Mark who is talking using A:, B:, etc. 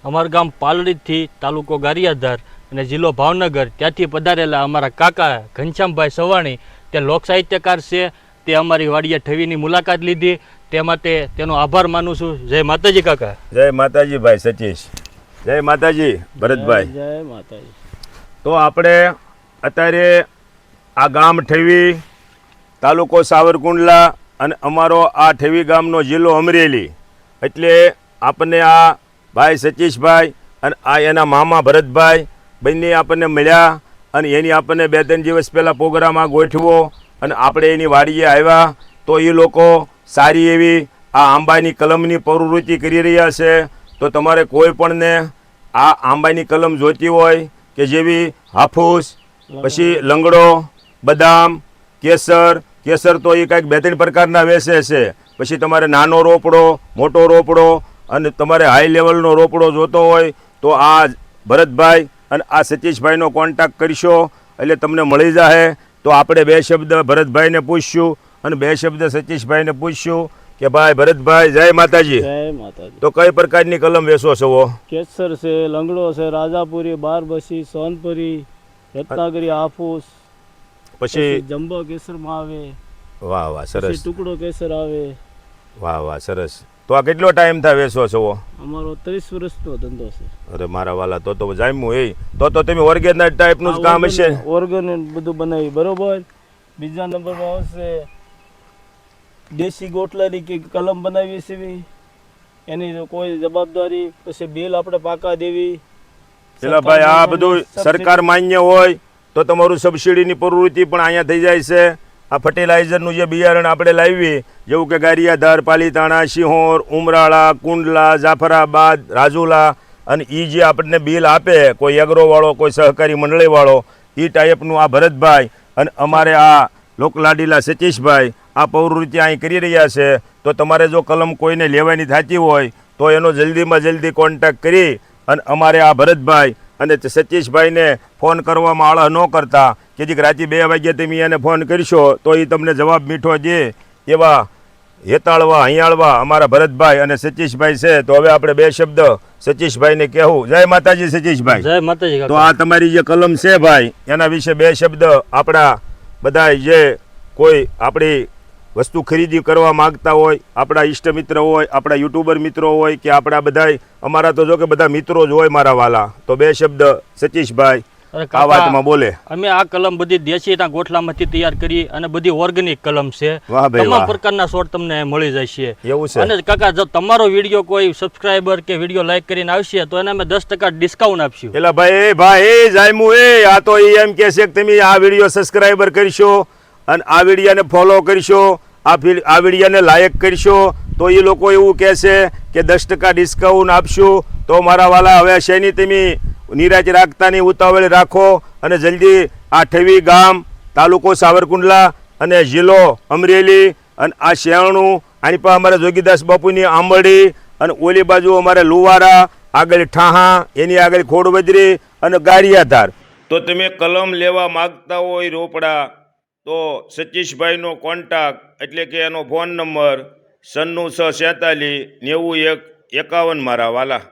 A: અમારું ગામ પાલડીથી તાલુકો ગારિયાધાર અને જિલ્લો ભાવનગર ત્યાંથી પધારેલા અમારા કાકા ઘનશ્યામભાઈ સવાણી તે લોક સાહિત્યકાર છે. તે અમારી વાડીએ ઠવીની મુલાકાત લીધી, તે માટે તેનો આભાર માનું છું. જય માતાજી કાકા.
B: જય માતાજી ભાઈ સતીશ. જય માતાજી ભરતભાઈ.
A: જય માતાજી.
B: તો આપણે અત્યારે આ ગામ ઠવી, તાલુકો સાવરકુંડલા અને અમારો આ ઠવી ગામનો જિલ્લો અમરેલી, એટલે આપણને આ ભાઈ સતીશભાઈ અને આ એના મામા ભરતભાઈ બંને આપણને મળ્યા અને એની આપણને 2-3 દિવસ પહેલાં પ્રોગ્રામ આ ગોઠવો અને આપણે એની વાડીએ આવ્યા. તો એ લોકો સારી એવી આ આંબાની કલમની પ્રવૃત્તિ કરી રહ્યા છે. તો તમારે કોઈ પણને આ આંબાની કલમ જોઈતી હોય કે જેવી હાફૂસ, પછી લંગડો, બદામ, કેસર તો એ કાંઈક 2-3 પ્રકારના વેચે છે. પછી તમારે નાનો રોપડો, મોટો રોપડો અને તમારે હાઈ લેવલનો રોપડો જોતો હોય તો આ ભરતભાઈ અને આ સતીશભાઈનો કોન્ટેક્ટ કરશો એટલે તમને મળી જશે. તો આપણે 2 શબ્દ ભરતભાઈને પૂછશું અને 2 શબ્દ સતીશભાઈને પૂછશું કે ભાઈ ભરતભાઈ જય માતાજી.
A: જય માતાજી.
B: તો કઈ પ્રકારની કલમ વેચો છો?
A: કેસર છે, લંગડો છે, રાજાપુરી, બારબસી, સોનપુરી, રત્નાગરી, હાફૂસ, પછી જમ્બો કેસરમાં આવે.
B: વાહ વાહ સરસ.
A: ટુકડો કેસર આવે.
B: વાહ વાહ સરસ. તો આ કેટલો ટાઈમ થાય વેચો છો?
A: અમારો 30 વર્ષનો ધંધો છે.
B: અરે મારા વાલા, તો જામ્યું એ તો તમે ઓર્ગેનાઇઝ ટાઈપનું જ કામ હશે.
A: ઓર્ગેનાઇઝ બધું બનાવી બરોબર. બીજા નંબરમાં આવશે દેશી ગોટલાની કે કલમ બનાવી છે, એની કોઈ જવાબદારી. પછી બિલ આપણે પાકા દેવી.
B: પેલા ભાઈ આ બધું સરકાર માન્ય હોય તો તમારું સબસિડીની પ્રવૃત્તિ પણ અહીંયા થઈ જાય છે. આ ફર્ટિલાઇઝરનું જે બિયારણ આપણે લાવી, જેવું કે ગારિયાધાર, પાલીતાણા, સિંહોર, ઉમરાળા, કુંડલા, જાફરાબાદ, રાજુલા, અને એ જે આપણને બિલ આપે કોઈ એગ્રોવાળો, કોઈ સહકારી મંડળીવાળો, એ ટાઈપનું આ ભરતભાઈ અને અમારે આ લોકલાડીલા સતીશભાઈ આ પ્રવૃત્તિ અહીં કરી રહ્યા છે. તો તમારે જો કલમ કોઈને લેવાની થતી હોય તો એનો જલ્દીમાં જલ્દી કોન્ટેક્ટ કરી અને અમારે આ ભરતભાઈ અને સતીશભાઈને ફોન કરવામાં આળહ ન કરતા કે જે રાતે 2 વાગ્યે તમે એને ફોન કરશો તો એ તમને જવાબ મીઠો દે એવા હેતાળવા હૈયાળવા અમારા ભરતભાઈ અને સતીશભાઈ છે. તો હવે આપણે 2 શબ્દ સતીશભાઈને કહેવું. જય માતાજી સતીશભાઈ.
A: જય માતાજી.
B: તો આ તમારી જે કલમ છે ભાઈ એના વિશે 2 શબ્દ આપણા બધા જે કોઈ આપણી વસ્તુ ખરીદી કરવા માગતા હોય, આપણા ઈષ્ટમિત્ર હોય, આપણા યુટ્યુબર મિત્રો હોય કે આપણા બધા, અમારા તો જો કે બધા મિત્રો જ હોય મારા વાલા, તો 2 શબ્દ સતીશભાઈ આ વાતમાં બોલે.
A: અમે આ કલમ બધી દેશીના ગોઠલામાંથી તૈયાર કરી અને બધી ઓર્ગેનિક કલમ છે. તમામ પ્રકારના છોડ તમને મળી જશે.
B: એવું છે.
A: અને કાકા જો તમારો વિડીયો કોઈ સબસ્ક્રાઇબર કે વિડીયો લાઈક કરીને આવશે તો એને અમે 10% ડિસ્કાઉન્ટ આપશું.
B: એટલે ભાઈ જાયમુ આ તો એમ કે છે કે તમે આ વિડીયો સબસ્ક્રાઇબર કરશો અને આ વિડીયોને ફોલો કરશો, આ વિડીયોને લાયક કરશો તો એ લોકો એવું કહેશે કે 10% ડિસ્કાઉન્ટ આપશું. તો મારા વાલા હવે શેની તમે નિરાશ રાખતાની ઉતાવળ રાખો અને જલ્દી આ ઠવી ગામ, તાલુકો સાવરકુંડલા અને જિલ્લો અમરેલી અને આ શેરણું, આની પર અમારે જોગીદાસ બાપુની આંબડી અને ઓલી બાજુ અમારે લુવારા, આગળ ઠાહા, એની આગળ ખોડવદરી અને ગારિયાધાર. તો તમે કલમ લેવા માગતા હોય રોપડા તો સતીશભાઈનો કોન્ટેક્ટ એટલે કે એનો ફોન નંબર 9647 91 51 મારા વાલા.